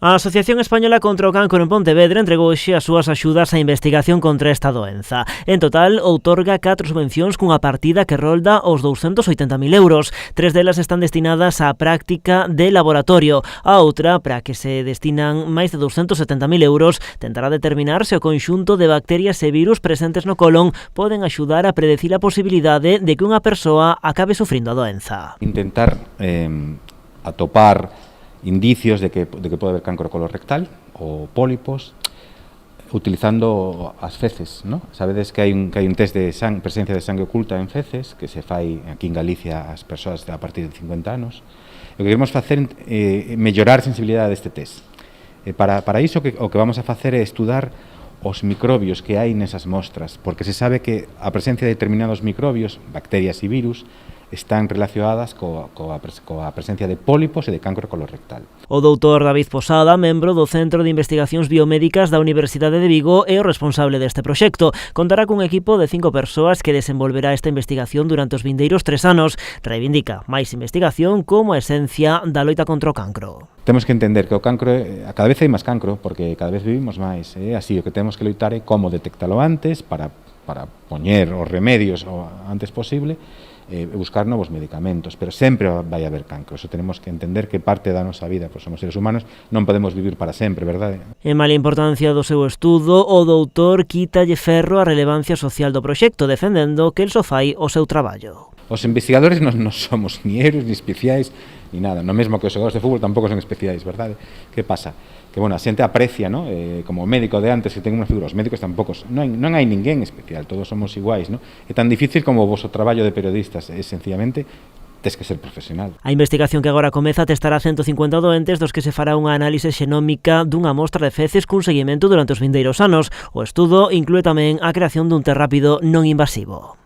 A Asociación Española contra o Cancro en Pontevedra entregou hoxe as súas axudas á investigación contra esta doenza. En total, outorga 4 subvencións cunha partida que rolda os 280.000 euros. 3 delas están destinadas á práctica de laboratorio. A outra, para que se destinan máis de 270.000 euros, tentará determinar se o conxunto de bacterias e virus presentes no colon poden axudar a predecir a posibilidade de que unha persoa acabe sufrindo a doenza. Intentar atopar indicios de que pode haber cancro colorectal ou pólipos utilizando as feces, ¿no? Sabedes que hai un test de presencia de sangue oculta en feces que se fai aquí en Galicia ás persoas a partir de 50 anos. O que queremos facer é mellorar a sensibilidade deste test. Para iso o que vamos a facer é estudar os microbios que hai nesas mostras, porque se sabe que a presencia de determinados microbios, bacterias e virus, están relacionadas coa presencia de pólipos e de cancro colorectal. O doutor David Posada, membro do Centro de Investigacións Biomédicas da Universidade de Vigo, é o responsable deste proxecto. Contará cun equipo de 5 persoas que desenvolverá esta investigación durante os vindeiros 3 anos. Reivindica máis investigación como a esencia da loita contra o cancro. Temos que entender que o cancro, cada vez hai máis cancro, porque cada vez vivimos máis. Así, o que temos que loitar é como detectalo antes para poñer os remedios o antes posible, buscar novos medicamentos, pero sempre vai haber cancro. Eso tenemos que entender que parte da nosa vida, pois somos seres humanos, non podemos vivir para sempre, verdade? En mala importancia do seu estudo, o doutor quítalle ferro a relevancia social do proxecto, defendendo que el só fai o seu traballo. Os investigadores non somos ni héroes, ni especiais, ni nada. No mesmo que os xogadores de fútbol tampouco son especiais, verdade? Que pasa? Que, bueno, a xente aprecia, ¿no? Como médico de antes que ten unha figura, os médicos tampouco, non hai ninguén especial, todos somos iguais, ¿no? É tan difícil como o vosso traballo de periodistas, sencillamente tes que ser profesional. A investigación que agora comeza testará 150 doentes dos que se fará unha análise xenómica dunha mostra de feces cun seguimento durante os vindeiros anos. O estudo inclúe tamén a creación dun test rápido non invasivo.